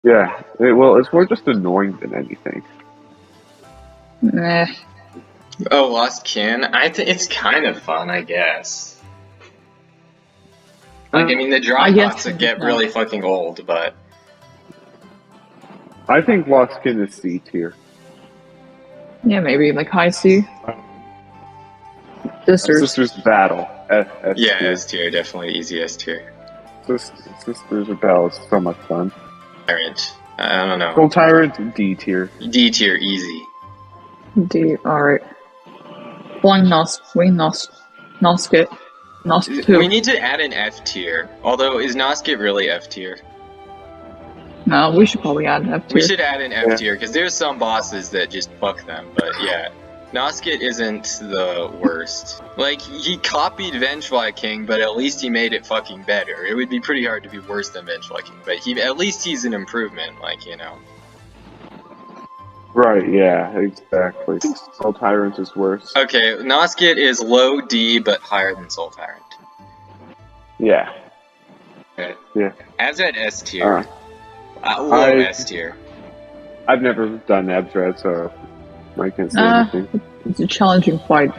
Yeah. Well, it's more just annoying than anything. Meh. Oh, Lost Kin. I think it's kind of fun, I guess. Like, I mean, the I drop guess bots that get no. really fucking old, but I think Lost Kin is C tier. Yeah, maybe like high C. Sisters. Sisters Battle, S yeah, tier. S tier, definitely easy S tier. Sisters Battle is so much fun. Tyrant. I don't know. Soul Tyrant, D tier. D tier, easy. D. Alright. Flying Nosk. Wing Nosk. Noskit. Nosk We 2. need to add an F tier. Although, is Nosket really F tier? No, we should probably add an F We tier. should add an F Yeah. tier, because there's some bosses that just fuck them, but yeah. Nosket isn't the worst. Like, he copied Vengefly King, but at least he made it fucking better. It would be pretty hard to be worse than Vengefly King, but at least he's an improvement, like, you know. Right, yeah, exactly. Soul Tyrant is worse. Okay, Nosket is low D, but higher than Soul Tyrant. Yeah. Okay. Yeah. Abzad S tier. Low S tier. I've never done Abdred, so I can't say anything. It's a challenging fight.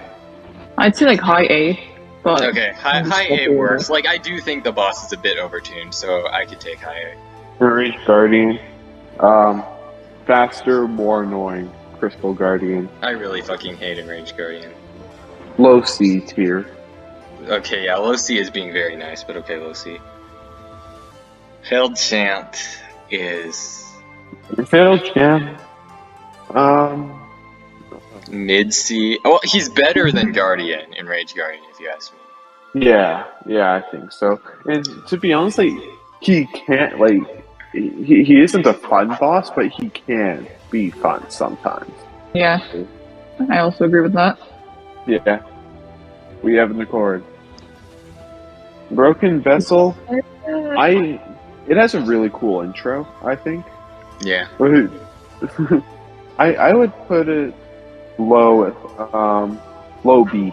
I'd say like high A, but Okay, high A works. Like, I do think the boss is a bit overtuned, so I could take high A. Range Guardian. Faster, more annoying. Crystal Guardian. I really fucking hate Enraged Guardian. Low C tier. Okay, yeah, low C is being very nice, but okay, low C. Failed Chant is Failed Champ. mid C. Oh, he's better than Guardian, Enraged Guardian, if you ask me. Yeah, I think so. And to be honest, like, he can't, like, he isn't a fun boss, but he can be fun sometimes. yeah, I also agree with that. Yeah. We have an accord. Broken Vessel. It has a really cool intro, I think. Yeah. I would put it low, low B.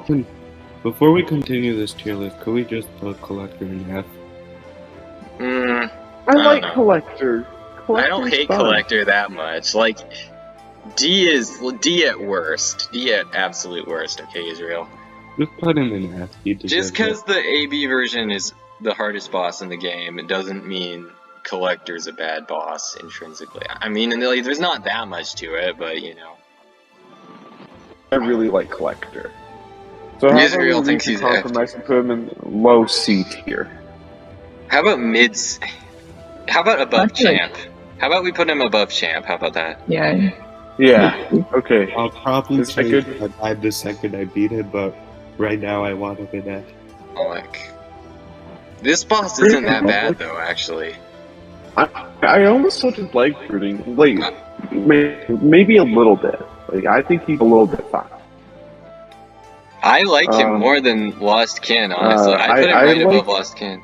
Before we continue this tier list, could we just put Collector in F? I like know. Collector. I don't hate fun. Collector that much. Like, D at worst. D at absolute worst, okay, Israel? Just put him in F. He Just deserves because it. the AB version is the hardest boss in the game, it doesn't mean Collector's a bad boss intrinsically. I mean, and like, there's not that much to it, but you know. I really like Collector. So how Israel about we thinks he's compromise and put him in low C tier? How about mids? How about above Actually- Champ? How about we put him above Champ? How about that? Yeah. Yeah. Okay. I'll probably Is that say good? I died the second I beat it, but right now I want him in F. Like, this boss isn't that bad though, actually. I almost sort of like Brooding. Like, maybe a little bit. Like, I think he's a little bit fun. I like him more than Lost Kin, honestly. I put him I right like- above Lost Kin.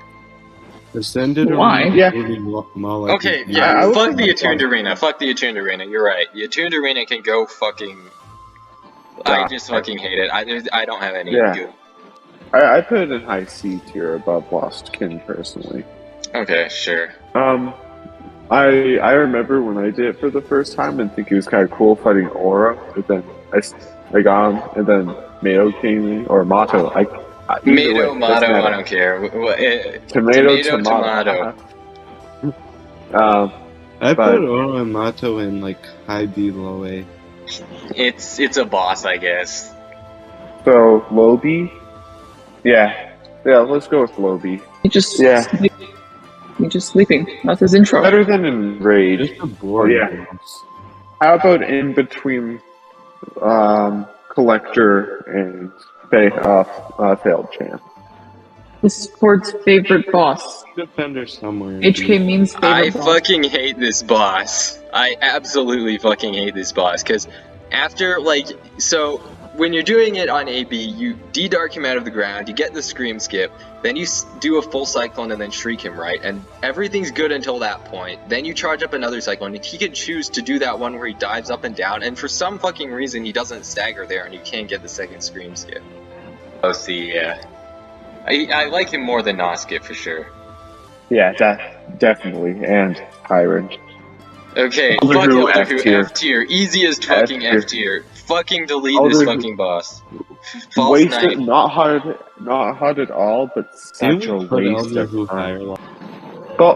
Ascended Why? Arena Yeah. really more like Okay, his- yeah, I would fuck put the him Attuned above. Arena. Fuck the Attuned Arena. You're right. The Attuned Arena can go fucking. I Yeah. just fucking hate it. I don't have any Yeah. good. I put it in high C tier above Lost Kin personally. Okay, sure. I remember when I did it for the first time and think it was kind of cool fighting Aura, but then I got him, and then Mato came in, or Mato. Either way, Tomato, doesn't Mato, matter. I don't care. Tomato, Tomato. I But- put Oro and Mato in like high B, low A. It's a boss, I guess. So low B, yeah, let's go with low B. He just Yeah. He's just sleeping. That's his intro. Better than Enraged. Just a boring yeah. boss. How about in between Collector and Failed Champ? Discord's favorite boss. Defender somewhere. in HK B. means favorite I boss. fucking hate this boss. I absolutely fucking hate this boss, because after, like, so, when you're doing it on AB, you de-dark him out of the ground, you get the Scream Skip, then you do a full Cyclone and then Shriek him, right? And everything's good until that point. Then you charge up another Cyclone, and he can choose to do that one where he dives up and down, and for some fucking reason he doesn't stagger there, and you can't get the second Scream Skip. Oh, see, yeah. I like him more than Noskip, for sure. Yeah, definitely, and Tyrant. Okay, Elder fuck Who, Elder F Who, tier. F tier. Easiest fucking F F tier. Fucking delete this Elder Who, fucking boss. False wasted, Knight. not hard at all, but Can such we a put waste Elder of Who time. higher? Like,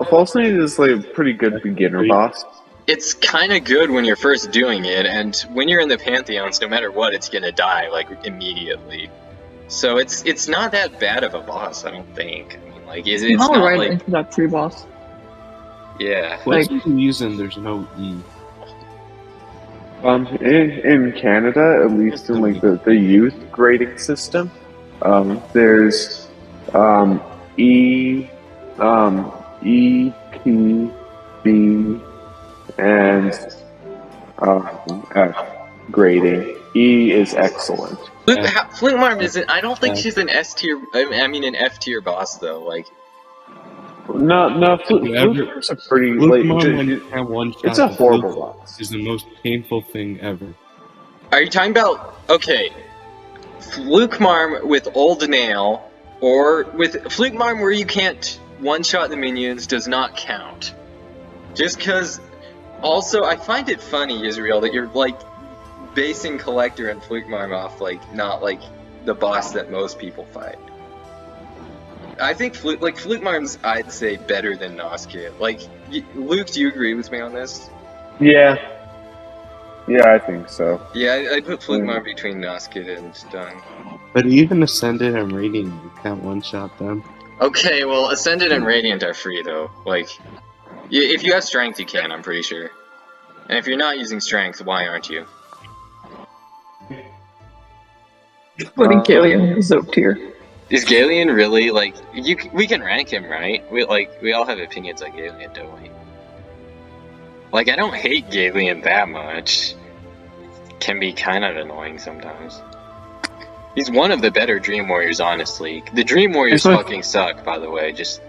False Knight is like a pretty good beginner boss. It's kinda good when you're first doing it, and when you're in the Pantheons, no matter what, it's gonna die, like, immediately. So it's not that bad of a boss, I don't think. I mean, like, it's Not not right like... into that tree boss. Yeah. what's Like- the reason there's no E? In Canada, at least in like the youth grading system, there's um, E, E, P, B, and F grading. E is excellent. Flint Marm isn't... I don't think she's an S tier... I mean, an F tier boss, though, like... No, you ever- Fluke's a pretty Fluke like. Mom when you can't one shot It's a the horrible Fluke boss. is the most painful thing ever. Are you talking about... Okay. Fluke Marm with Old Nail, or with Fluke Marm where you can't one-shot the minions does not count. Just because... Also, I find it funny, Israel, that you're, like, basing Collector and Fluke Marm off, like, not, like, the boss that most people fight. I think Fluke Marm's, I'd say, better than Noskit. Like, Luke, do you agree with me on this? Yeah, I think so. Yeah, I'd put Fluke Marm between Noskit and Dung. But even Ascended and Radiant, you can't one shot them. Okay, well, Ascended and Radiant are free, though. Like, if you have Strength, you can, I'm pretty sure. And if you're not using Strength, why aren't you? Putting Kalian in Zope tier. Is Galeon really, like, we can rank him, right? We all have opinions on Galeon, don't we? Like, I don't hate Galeon that much. Can be kind of annoying sometimes. He's one of the better Dream Warriors, honestly. The Dream Warriors fucking suck, by the way, just...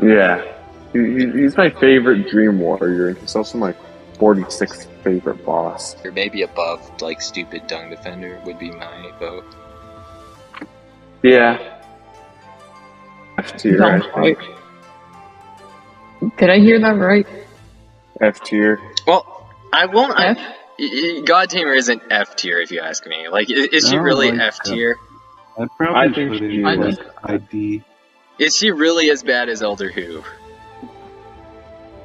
Yeah, he's my favorite Dream Warrior, and he's also my 46th favorite boss. Or maybe above, like, stupid Dung Defender would be my vote. Yeah. F tier, I Sounds think. right. Did I hear that right? F tier. Well, I won't... F? God Tamer isn't F tier, if you ask me. Like, is she I don't really like F that. tier? I'd I probably think put it she in is. like ID. Is she really as bad as Elder Who?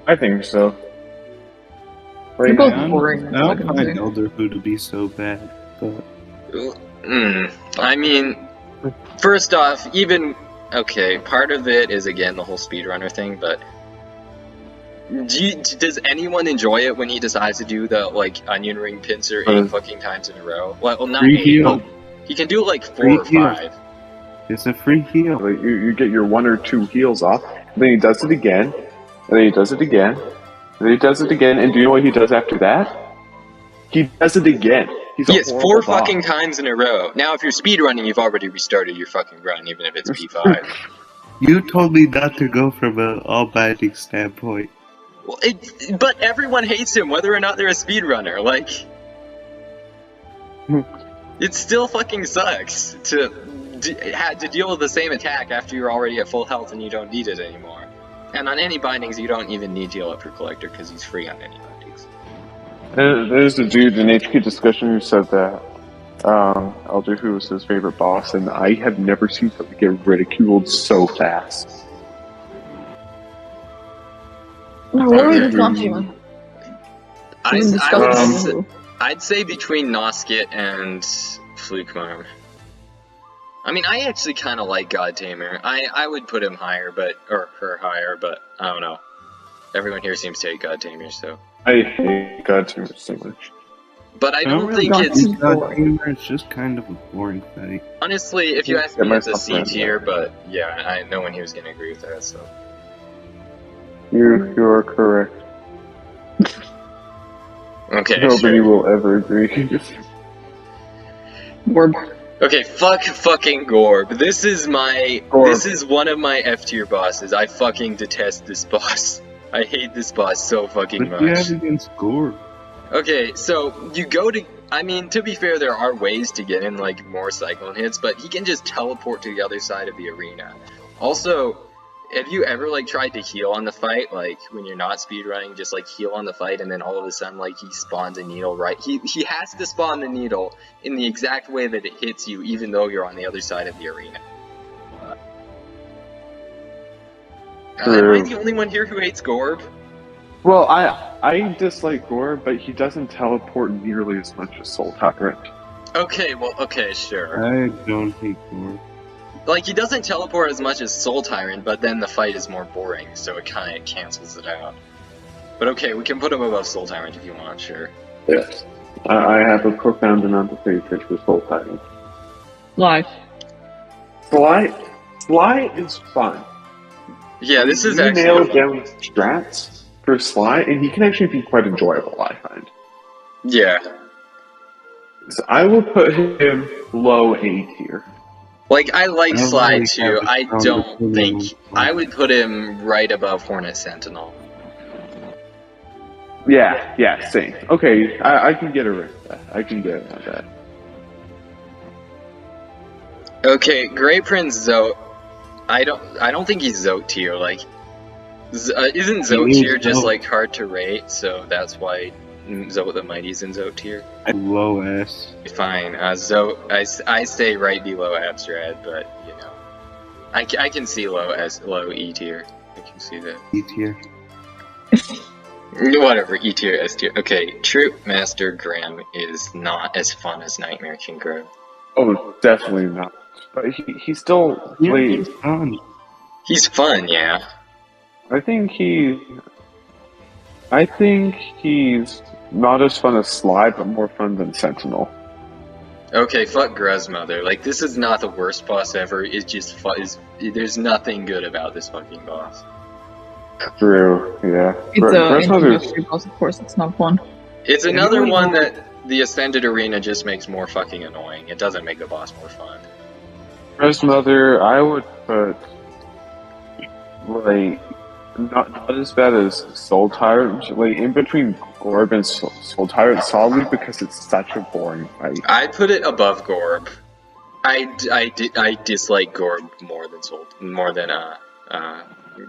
I think so. They're Like, both I boring. don't, That's I all I don't can find say. Elder Who to be so bad, but I mean, first off, even... Okay, part of it is, again, the whole speedrunner thing, but... Does anyone enjoy it when he decides to do the, like, onion ring pincer 8 fucking times in a row? Well, not free 8, heal. but he can do, like, 4 Free or heal. 5. It's a free heal. like you get your 1 or 2 heals off, and then he does it again, and then he does it again, and then he does it again, and do you know what he does after that? He does it again. He's a Yes, horrible 4 boss. fucking times in a row. Now, if you're speedrunning, you've already restarted your fucking run, even if it's P5. You told me not to go from an all-binding standpoint. Well, but everyone hates him, whether or not they're a speedrunner. Like, it still fucking sucks to had to deal with the same attack after you're already at full health and you don't need it anymore. And on any bindings, you don't even need to heal up your collector because he's free on any bindings. There's a dude in HP discussion who said that Elder Who was his favorite boss, and I have never seen something get ridiculed so fast. No, what are we talking about? We didn't discuss Elder Who. I'd say between Noskit and Fluke Marm. I mean, I actually kind of like God Tamer. I would put him higher, or her higher, but I don't know. Everyone here seems to hate God Tamer, so. I hate God Tamer so much. But I don't think God it's... Tamer. It's just kind of a boring fight. Honestly, if you ask Yeah, me, it's a myself C right tier, but yeah, no one here is gonna agree with that, so. You are correct. Okay, Nobody sure. will ever agree. Orb. Okay, fucking Gorb. This is one of my F tier bosses. I fucking detest this boss. I hate this boss so fucking What do you much. have against Gore? Okay, so you go to... I mean, to be fair, there are ways to get in, like, more Cyclone hits, but he can just teleport to the other side of the arena. Also, have you ever like tried to heal on the fight, like when you're not speedrunning, just like heal on the fight, and then all of a sudden like he spawns a needle, right? He has to spawn the needle in the exact way that it hits you, even though you're on the other side of the arena. Am I the only one here who hates Gorb? Well, I dislike Gore, but he doesn't teleport nearly as much as Soul Tyrant. Okay, well, okay, sure. I don't hate Gore. Like, he doesn't teleport as much as Soul Tyrant, but then the fight is more boring, so it kind of cancels it out. But okay, we can put him above Soul Tyrant if you want, sure. Yes. I have a profound amount of faith for Soul Tyrant. Live. Sly is fun. Yeah, this is you actually... nailed down strats for Sly, and he can actually be quite enjoyable, I find. Yeah. So I will put him low A tier. Like, I like Sly really too. have a I strong don't opinion think... on Sly. I would put him right above Hornet Sentinel. Yeah, same. Okay, I can get around that. I can get around that. Okay, Grey Prince Zote. I don't think he's Zote tier. Like, isn't Zote He is tier just Zote. like hard to rate? So that's why Zote the Mighty's in Zote tier. Low S. Fine, Zote. I stay right below Abstrad, but you know, I can see low E tier. I can see that. E tier. Whatever, E tier, S tier. Okay, Troop Master Graham is not as fun as Nightmare King Grow. Oh, definitely not. But he still Yeah, plays. he's fun. He's fun, yeah. I think he's not as fun as Sly, but more fun than Sentinel. Okay, fuck Grezmother. Like, this is not the worst boss ever. It's just there's nothing good about this fucking boss. True, yeah. It's Grezmother's- introductory boss, of course, it's not fun. It's another Anyone one who- that the Ascended Arena just makes more fucking annoying. It doesn't make the boss more fun. Grezmother, I would put like not as bad as Soul Tyrant, like in between Gorb and Soul Tyrant, solely because it's such a boring fight. I'd put it above Gorb. I dislike Gorb more than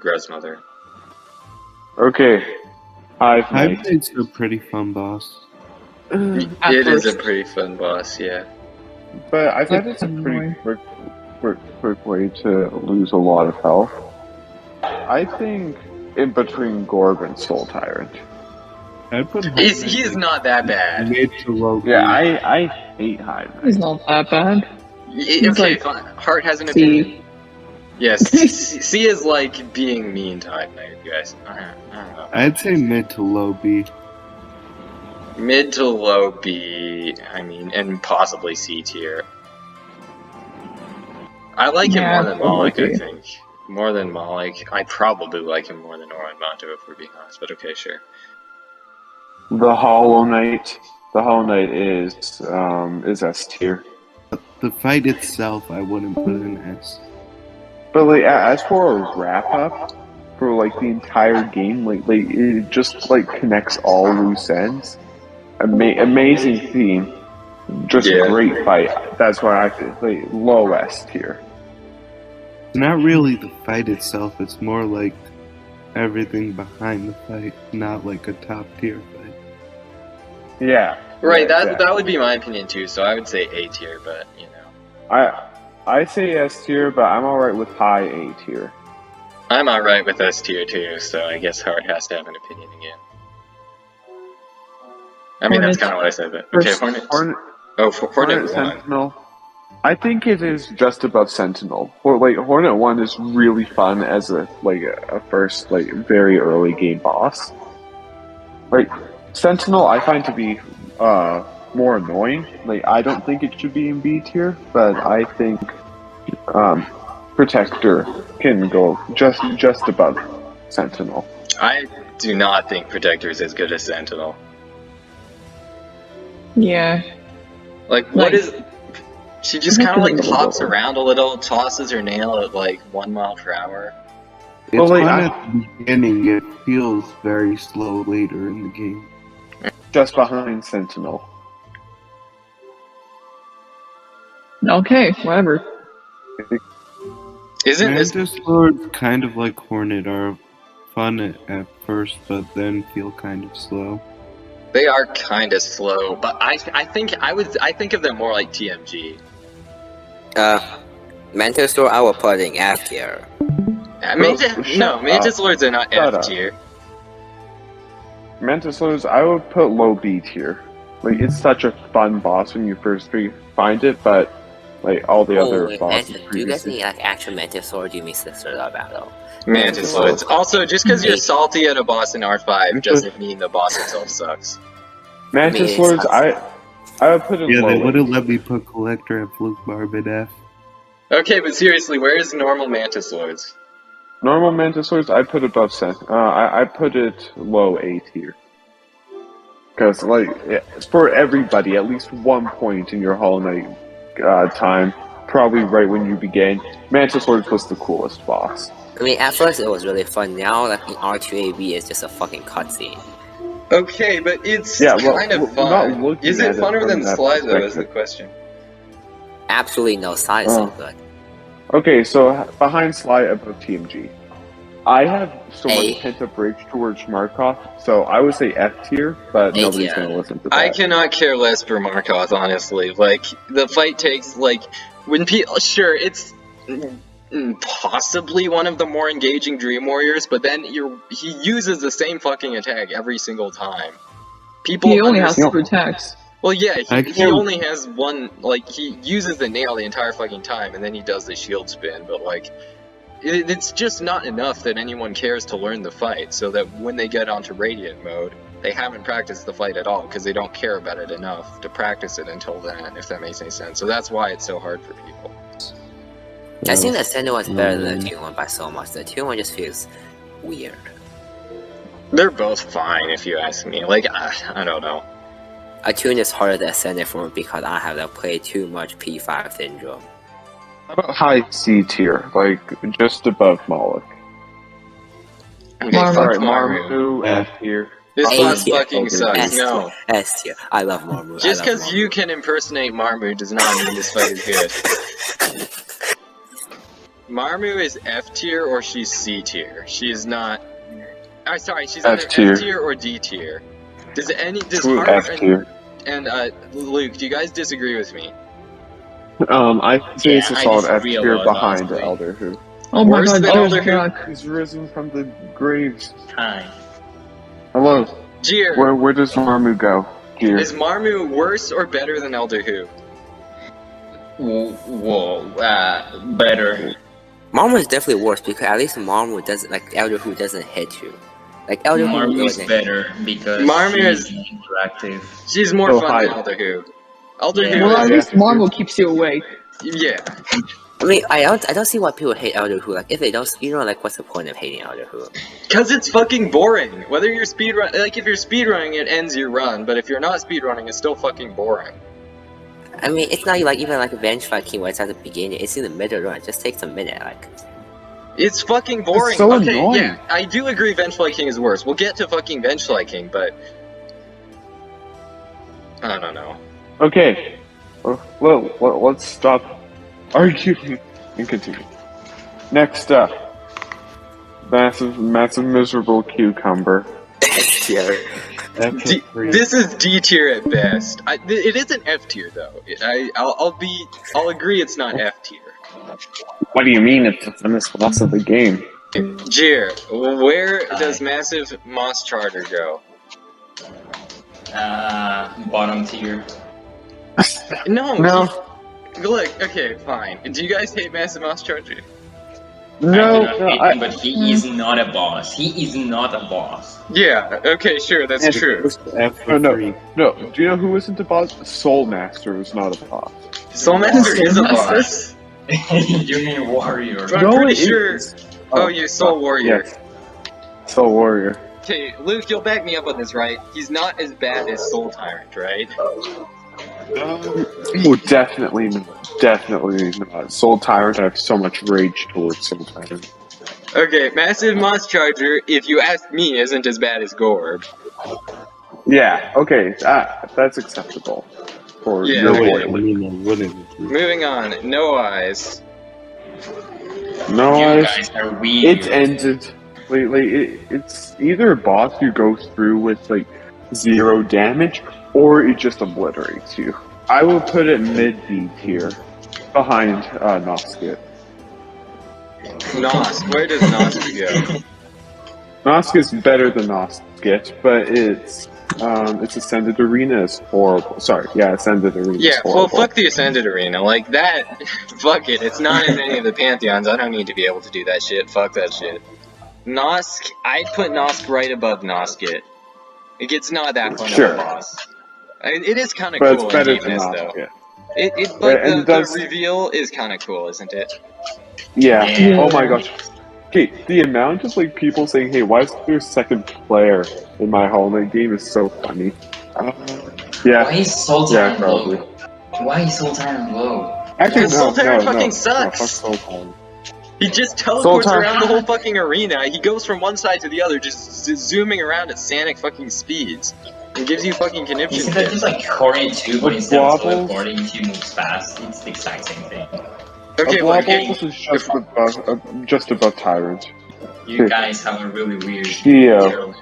Grezmother. Okay, Hive High Knight. Knight's a pretty fun boss. It is a pretty fun boss, yeah. But I thought it's a pretty quick way to lose a lot of health. I think in between Gorb and Soul Tyrant. I'd put High He's Knight not that bad. mid to low. Yeah, B. I hate Hive Knight. He's not that bad. Okay, like fine. Heart has an opinion. See, Yes, C is like being mean to Hive Knight, you guys. I don't know. I'd say mid to low B. Mid to low B, I mean, and possibly C tier. I like him Yeah, more than Malik, I probably. think. More than Malik. I probably like him more than Oran Manto, if we're being honest, but okay, sure. The Hollow Knight. The Hollow Knight is S tier. The fight itself, I wouldn't put in S. But like as for a wrap up for like the entire game, like it just like connects all loose ends. Amazing theme, just Yeah. great fight. That's why I feel like low S tier. It's not really the fight itself, it's more like everything behind the fight, not like a top tier fight. Yeah. Right, yeah, that would be my opinion too, so I would say A tier, but, you know. I say S tier, but I'm alright with high A tier. I'm alright with S tier too, so I guess Heart has to have an opinion again. I mean, that's Hornet kind of what I said, but... Okay, Hornet... Hornet 1. Sentinel. I think it is just above Sentinel. Or like Hornet 1 is really fun as a first very early game boss. Like Sentinel I find to be more annoying. Like I don't think it should be in B tier, but I think Protector can go just above Sentinel. I do not think Protector is as good as Sentinel. yeah. Like, what Like- is... She just kind of like hops around a little, tosses her nail at like 1 mile per hour. It's Well, like, fun at the beginning, it feels very slow later in the game. Just behind Sentinel. Okay, whatever. Isn't this? Mantis Lords, kind of like Hornet, are fun at first, but then feel kind of slow. They are kind of slow, but I think I think of them more like TMG. Mantis Lord, I will put in F tier. Mantis Lords are not Shut F up. tier. Mantis Lords, I would put low B tier. Like, it's such a fun boss when you first find it, but like all the other wait, bosses Mantis, do you guys previously. mean like actual Mantis Lord? Do you mean Sister Love Battle? Mantis Lords. Also, just because you're salty at a boss in R5 doesn't mean the boss itself sucks. Mantis it's Lords, not- I would put it Yeah, low. they would have let me put Collector and Fluke Barb in F. Okay, but seriously, where is normal Mantis Lords? Normal Mantis Lords, I put above I put it low A tier. Because, like, it's for everybody, at least 1 point in your Hollow Knight time, probably right when you began, Mantis Lords was the coolest boss. I mean, at first it was really fun. Now, like in R2AB, it's just a fucking cutscene. Okay, but it's Yeah, well, kind of we're not fun. looking Is at it it funner from than that Sly, though, is the perspective. question. Absolutely no side so good. Okay, so behind Sly above TMG. I have so A. much pent-up rage towards Markov, so I would say F tier, but A nobody's tier. going to listen to that. I cannot care less for Markov, honestly. Like, the fight takes, like, when people. Sure, it's possibly one of the more engaging Dream Warriors, but then he uses the same fucking attack every single time. People He only has understand- two attacks. Well, yeah, I he can't- only has one, like, he uses the nail the entire fucking time, and then he does the shield spin, but, like, it's just not enough that anyone cares to learn the fight, so that when they get onto Radiant mode, they haven't practiced the fight at all, because they don't care about it enough to practice it until then, if that makes any sense. So that's why it's so hard for people. I think the Ascendant one's better than Mm. the 2-1 by so much. The 2-1 just feels weird. They're both fine, if you ask me. Like, I don't know. Attune is harder than Ascendant for me because I have to play too much P5 syndrome. How about high C tier, like just above Moloch? Okay, Marmu. fuck Alright, Marmu. Marmu, F tier. This A boss tier. fucking Okay. sucks. S No. tier. S tier. I love Marmu. Just because because you can impersonate Marmu does not mean this fight is good. Marmu is F tier or she's C tier. She is not. Sorry, she's either F tier. F tier or D tier. Does True Hart F tier. and Luke, do you guys disagree with me? I say it's a I solid F disagree a tier lot, behind honestly. Elder Who. Oh my Worse god, than Jere's Elder Who? back. He's risen from the graves. Hi. Hello. Jere, Where does Marmu go? Here. is Marmu worse or better than Elder Who? Better. Marmu is definitely worse because at least Marmu doesn't like Elder Who doesn't hit you. Like Elder Who Marmu is doesn't- better because Marmu she is- interactive. She's more So fun high. than Elder Who. Elder Yeah. Who Well, at is, least Marvel keeps you awake. yeah. I mean, I don't see why people hate Elder Who. Like, if they don't, you know, like, what's the point of hating Elder Who? Cause it's fucking boring. Whether you're speedrun, like if you're speedrunning, it ends your run. But if you're not speedrunning, it's still fucking boring. I mean, it's not like even like a bench Viking where it's at the beginning. It's in the middle run. It just takes a minute. Like, It's fucking boring. so okay, annoying. yeah, I do agree Vengefly King is worse. We'll get to fucking Vengefly King, but I don't know. Okay. Well, let's stop arguing and continue. Next up. Massive miserable cucumber. tier. This is D tier at best. It isn't F tier though. I'll agree it's not F tier. What do you mean it's the funnest boss of the game? Jere, where does Massive Moss Charter go? Bottom tier. No. Look, okay, fine. Do you guys hate Massive Moss Charger? I do not hate him, but he is Mm. not a boss. He is not a boss. Yeah. Okay, sure, that's Yes, true. F Oh, no. free. No, do you know who isn't a boss? Soul Master was not a boss. Soulmaster is a Soulmaster? boss. You mean warrior? I'm No, pretty it sure. is. Oh, you Soul Warrior. Yes. Soul Warrior. Okay, Luke, you'll back me up on this, right? He's not as bad as Soul Tyrant, right? Oh, definitely not. Soul Tyrant, I have so much rage towards Soul Tyrant. Okay, Massive Moss Charger, if you ask me, isn't as bad as Gorb. Yeah, okay, that's acceptable. For Yeah, your okay. boy. I mean, I wouldn't. Moving on, No Eyes. No, You it's guys are weird. it's ended. It's either a boss who goes through with like 0 damage, or it just obliterates you. I would put it mid B tier, behind Noskit. Nos, where does Nos go? Noskit's better than Noskit, but its Ascended Arena is horrible. Sorry, yeah, Ascended Arena is Yeah, horrible. well, fuck the Ascended Arena. Like, that, fuck it. It's not in any of the Pantheons. I don't need to be able to do that shit. Fuck that shit. Nosk, I'd put Nosk right above Noskit. It's not that fun Sure. of a boss. I mean, it is kind of But it's cool in better Game than Nest, though. Noskit. Like, And the it does. reveal is kind of cool, isn't it? Yeah. Yeah. Oh my gosh. Okay, the amount of like people saying, "Hey, why is there a second player in my Hollow Knight game?" is so funny. Yeah. Why is Sultan Yeah, probably. low? Why is Sultan low? Actually, Because no, Sultan no, fucking no, sucks. No, fuck Sultan. He just teleports Sultan- around the whole fucking arena. He goes from one side to the other, just zooming around at Sonic fucking speeds. And gives you fucking conniption Isn't that kits. just like Cory 2, but The instead of Wobbles- teleporting, he moves fast? It's the exact same thing. Okay, Wobbles like, is just above Tyrant. You guys have a really weird Geo.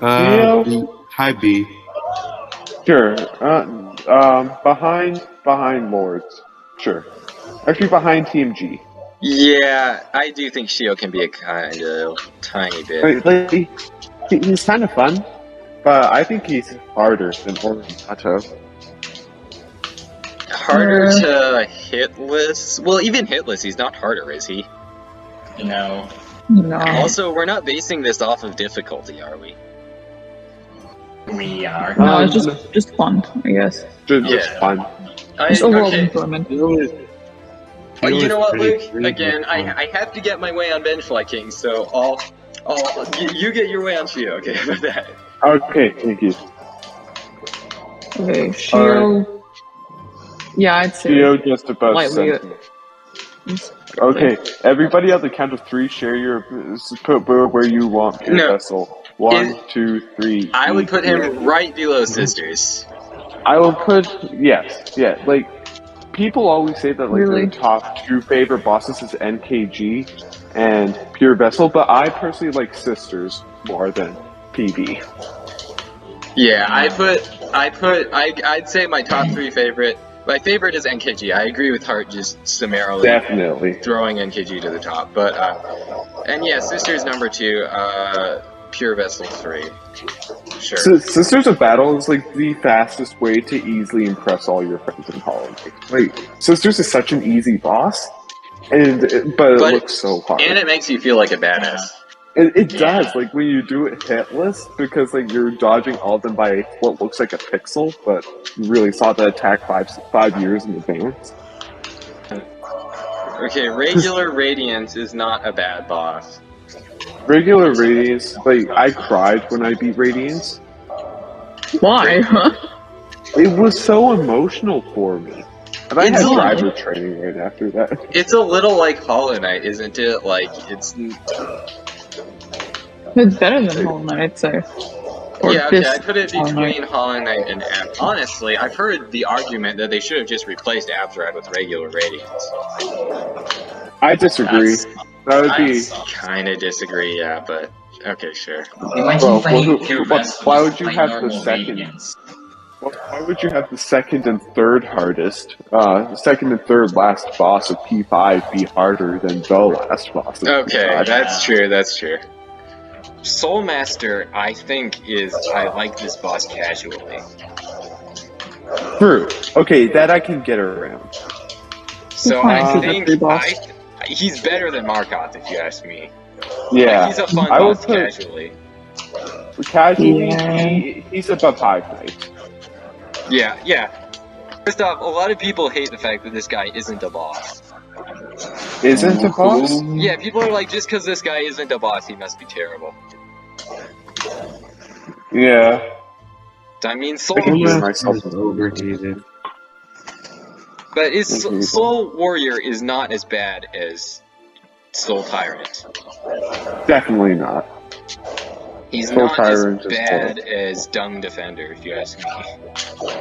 High B. Sure. Behind Lords. Sure. Actually, behind TMG. yeah, I do think Shio can be a kind of tiny bit. He's kind of fun, but I think he's harder than Orientato. Harder to hitless? Well, even hitless, he's not harder, is he? No. No. Also, we're not basing this off of difficulty, are we? We are. No, it's just fun, I guess. Just Yeah. fun. Just overall Okay. enjoyment. But you know what, Luke? Pretty Again, I have to get my way on Benchfly King, so you get your way on Shio, okay? With that. Okay, thank you. Okay, Shio. Yeah, I'd say. Geo just above Lightly, Sentinel. Okay, everybody on the count of 3, share your put where you want your No. vessel. 1, 2, 3. I would put him right below Sisters. I will put yeah. Like people always say that like Really? their top 2 favorite bosses is NKG and Pure Vessel, but I personally like Sisters more than PB. Yeah, I'd say my top 3 favorite. My favorite is NKG. I agree with Hart just summarily Definitely. throwing NKG to the top. But and yeah, Sisters number 2, Pure Vessel 3. Sure. Sisters of Battle is like the fastest way to easily impress all your friends in Hollow Knight. Like Sisters is such an easy boss, but it looks so hard. And it makes you feel like a badass. It does, like when you do it hitless, because like you're dodging all of them by what looks like a pixel, but you really saw the attack 5 years in advance. Okay, regular Radiance is not a bad boss. Regular Radiance, like I cried when I beat Radiance. Why? It was so emotional for me. And I It's had a- driver training right after that. It's a little like Hollow Knight, isn't it? Like, it's... It's better than Hollow Knight, I'd say. Or Yeah, okay, this I put it Hollow Knight. between Hollow Knight and App. Honestly, I've heard the argument that they should have just replaced Abzrad with regular Radiance. I disagree. That would be. Kinda disagree, yeah, but... Okay, sure. Imagine Well, if I who- hit Pure why- Vessel why just would you by have the normal second? Radiance. Why would you have the second and third hardest, second and third last boss of P5 be harder than the last boss of Okay, P5? that's true. Soulmaster, I think, I like this boss casually. True. Okay, that I can get around. So fine, I he's a think free boss. he's better than Markoth, if you ask me. Yeah. Like, he's a fun I would boss put- casually. Casually, Yeah. he's above Hive Knight. Yeah. First off, a lot of people hate the fact that this guy isn't a boss. Isn't a boss? Yeah, people are like, just because this guy isn't a boss, he must be terrible. Yeah. I mean, I can hear Soulmaster myself. is overrated. But Mhm. Soul Warrior is not as bad as Soul Tyrant. Definitely not. He's Soul not Tyrant as is bad as Dung Defender, if you ask me.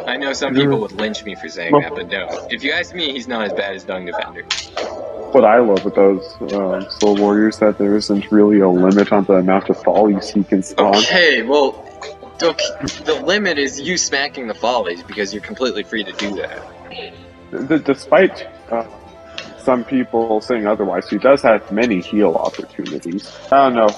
I know some people would lynch me for saying that, but no. If you ask me, he's not as bad as Dung Defender. what I love with those Soul Warriors that there isn't really a limit on the amount of follies you can spawn. Okay, well, the limit is you smacking the follies because you're completely free to do that. Despite some people saying otherwise, he does have many heal opportunities. I don't know.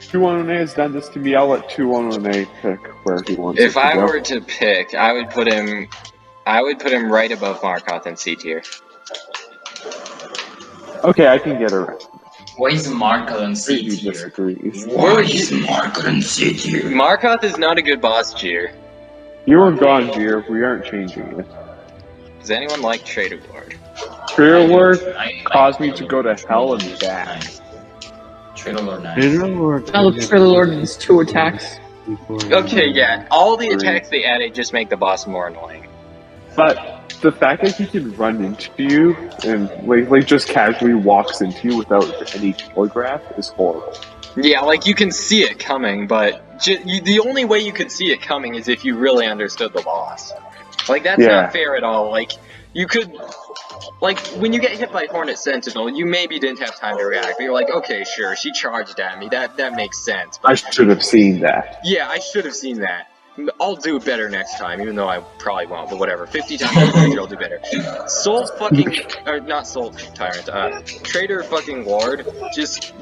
211A has done this to me. I'll let 211A pick where he wants If it to I go. were to pick, I would put him right above Markoth in C tier. Okay, I can get around. Why is Marco on C He tier? disagrees. Why is Marco on C tier? Markoth is not a good boss, Jere. You were gone, Jere. We aren't changing it. Does anyone like Trader Lord? Trader Lord I caused me to go to hell and back. Nice. Trader Lord, nice. Trader Lord. Now the Trader Lord needs 2 attacks. Okay, yeah. All the attacks they added just make the boss more annoying. But the fact that he can run into you and like just casually walks into you without any telegraph is horrible. Yeah, like you can see it coming, but the only way you could see it coming is if you really understood the boss. Like that's Yeah. not fair at all. Like you could, like when you get hit by Hornet Sentinel, you maybe didn't have time to react. But you're like, okay, sure, she charged at me. That makes sense. I But should have seen that. yeah, I should have seen that. I'll do it better next time, even though I probably won't, but whatever. 50 times in the future, I'll do better. Soul fucking, or not Soul Tyrant, Trader fucking Lord, just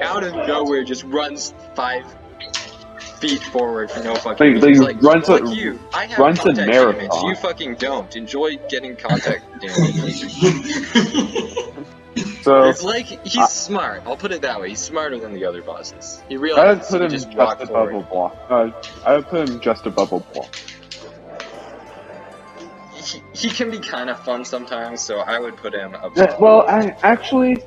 out of nowhere, just runs 5 feet forward for no fucking reason. He's like, runs fuck a- you, I have runs a contact damage, marathon. you fucking don't. Enjoy getting contact damage. So It's like, he's smart, I'll put it that way, he's smarter than the other bosses. He I would realizes put he him can just just walk above forward. a block. I would put him just above a block. He can be kind of fun sometimes, so I would put him above. Well, actually,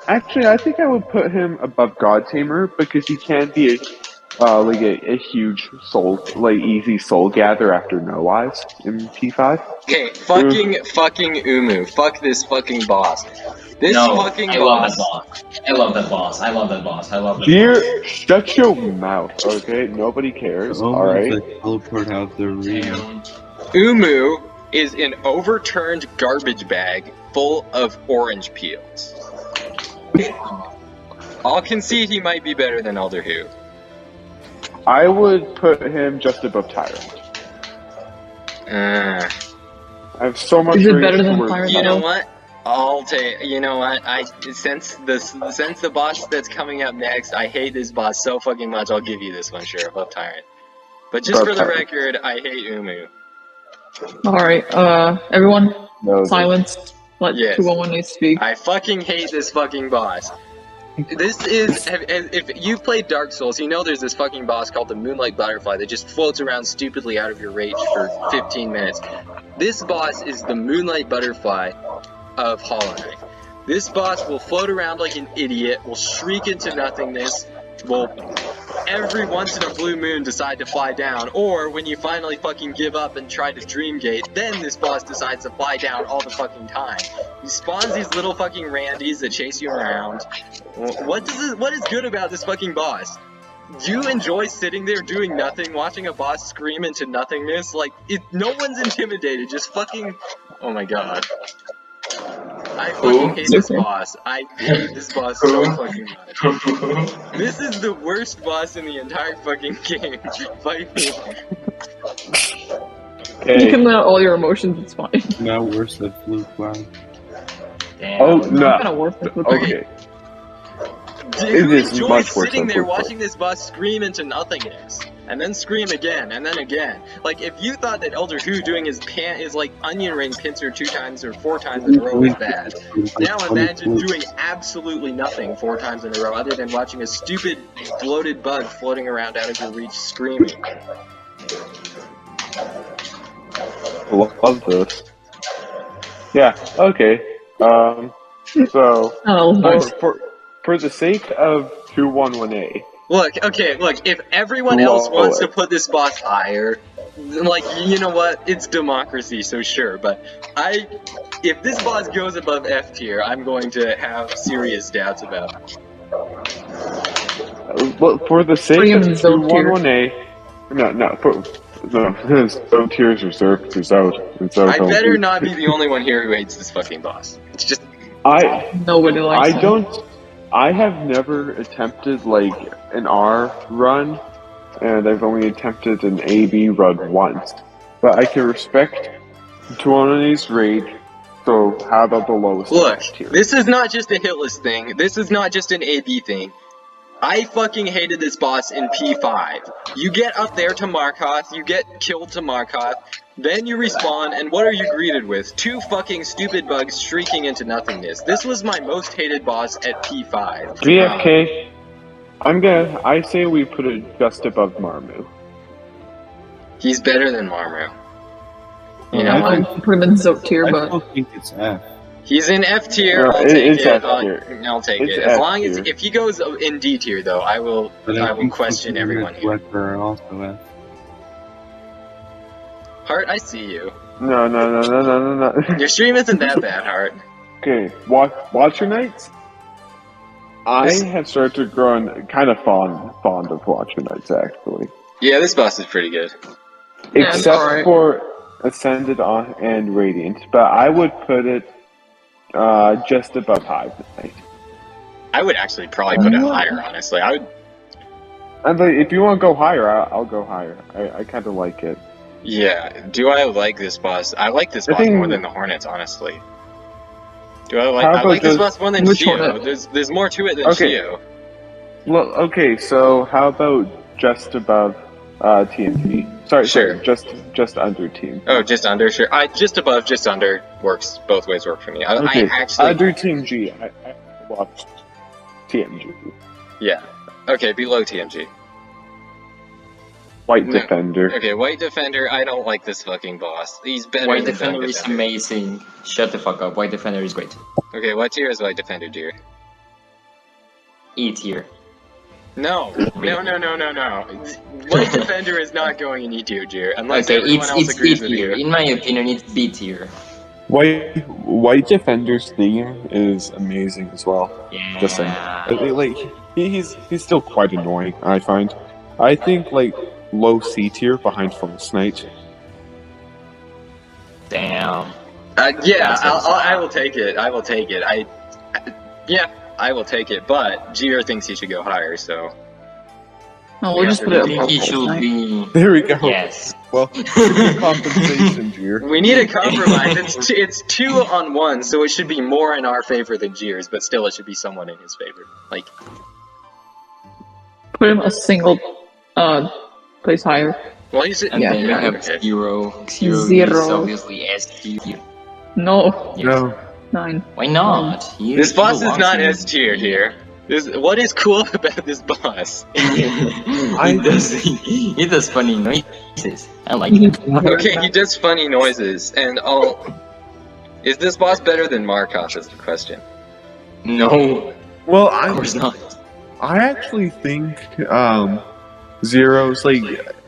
I think I would put him above God Tamer because he can be like a huge soul, like easy soul gather after No Eyes in P5. Okay, fucking Umu. Fuck this fucking boss. This No, fucking I love boss. that boss. I love that boss. I love that boss. I love that Dear, boss. shut your mouth, okay? Nobody cares, alright? They teleport out the arena. Umu is an overturned garbage bag full of orange peels. I'll concede he might be better than Elder Who. I would put him just above Tyrant. I have so much Is it rage better than towards Tyrant? You know what? I'll take. You know what? Since the boss that's coming up next, I hate this boss so fucking much. I'll give you this one, sure, above Tyrant. But just Above for the Tyrant. record, I hate Umu. Alright, everyone, No, silence. Let Yes. 211A speak. I fucking hate this fucking boss. This is, if you've played Dark Souls, you know there's this fucking boss called the Moonlight Butterfly that just floats around stupidly out of your reach for 15 minutes. This boss is the Moonlight Butterfly of Hollow Knight. This boss will float around like an idiot, will shriek into nothingness, will every once in a blue moon decide to fly down, or when you finally fucking give up and try to Dreamgate, then this boss decides to fly down all the fucking time. He spawns these little fucking randies that chase you around. What is good about this fucking boss? Do you enjoy sitting there doing nothing, watching a boss scream into nothingness? Like, no one's intimidated, just fucking... Oh my god. I fucking hate this boss. I hate this boss so fucking much. This is the worst boss in the entire fucking game. Fight me. You can let out all your emotions, it's fine. Now worse than Fluke Cloud. Damn. Oh, It's no. kinda worth it. Okay. Do It you is enjoy much worse sitting than there Blue watching this boss scream into nothingness? And then scream again, and then again. Like, if you thought that Elder Who doing his like onion ring pincer 2 times or 4 times in a row was bad, now imagine doing absolutely nothing 4 times in a row other than watching a stupid bloated bug floating around out of your reach screaming. Love this. Yeah, okay. So, Oh, nice. for the sake of 211A, Look, if everyone else wants to put this boss higher, like, you know what, it's democracy, so sure, but if this boss goes above F tier, I'm going to have serious doubts about it. well, for the sake Bring him of in Zoe tier. 211A, no, No, Zone tier is reserved for Zone. I better not be the only one here who hates this fucking boss. It's just Nobody likes I him. don't. I have never attempted like an R run, and I've only attempted an AB run once. But I can respect Tuonani's rage. So how about the lowest look. tier? This is not just a hitless thing. This is not just an AB thing. I fucking hated this boss in P5. You get up there to Markoth, you get killed to Markoth, then you respawn, and what are you greeted with? 2 fucking stupid bugs shrieking into nothingness. This was my most hated boss at P5. GFK. I say we put it just above Marmu. He's better than Marmu. You know I what? think- I'd put him in Zote tier, I but still think it's F. He's in F tier. I'll It take is it. F tier. I'll take It's it. As F long as tier. if he goes in D tier, though, I will But question think everyone here. Wecker are also F. Heart, I see you. No. Your stream isn't that bad, Heart. Okay, Watcher Knights. I have started growing kind of fond of Watcher Knights actually, Yeah, this boss is pretty good. Yeah, it's except alright. for Ascended and Radiant. But I would put it just above Hive Knight. I would actually probably put it higher, honestly. I would. And if you want to go higher, I'll go higher. I kind of like it. Yeah. Do I like this boss? I like this I boss think- more than the Hornets, honestly. Do I like? How I about like this just- boss more than Which Shio. Hornet? There's more to it than Okay. Shio. Well, okay. So how about just above TNT? Sorry, Sure. just under Team. Oh, just under, sure. Just above, just under works. Both ways work for me. Okay, I actually, under Team G. I watched TMG. yeah. Okay, below TMG. White No. Defender. Okay, White Defender. I don't like this fucking boss. He's better White than Defender Dark is Defender. amazing. Shut the fuck up. White Defender is great. Okay, what tier is White Defender, dear? E tier. No. White Defender is not going in E tier, Jere, unless Okay, everyone else it's B agrees with tier. you. In my opinion, it's B tier. White Defender's theme is amazing as well. Yeah. Just saying. Like he's still quite annoying. I find. I think like low C tier behind False Knight. Damn. Yeah, That's I will take it. I will take it. Yeah, I will take it. But Jere thinks he should go higher, so no, we'll just put I it think above he False should Knight. be. There we go. Yes. Well, compensation, Jere. we need a compromise. It's 2 on 1, so it should be more in our favor than Jere's, but still it should be somewhat in his favor. Like, Put him a single place higher. well, he's And Yeah, then you yeah. have okay. Zero. Zero is Zero. obviously S tier. No, Yes. No. 9. Why not? He- This he boss is belongs not in- S tier here. What is cool about this boss? He does funny noises. I like it. Okay, he does funny noises, and is this boss better than Markoth is the question. No, Well, of course not. I actually think Zero's like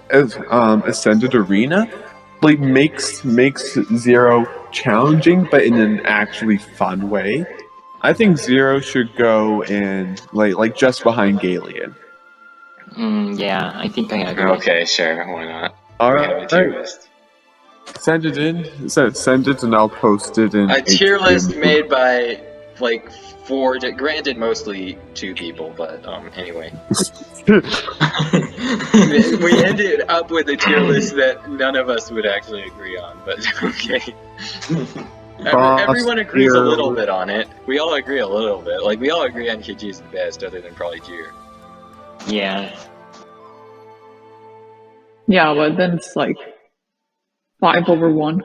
Ascended Arena like makes Zero challenging, but in an actually fun way. I think Zero should go in like just behind Galeon. Yeah, I think I agree. Okay, sure, why not? All We have a right, tier list. send it in. Send it, and I'll post it in A tier HTML. list made by like 4, granted mostly 2 people, but anyway. We ended up with a tier list that none of us would actually agree on, but okay. Everyone agrees a little bit on it. We all agree a little bit. Like, we all agree NKG is the best, other than probably Jere. Yeah. Yeah, but then it's like 5/1.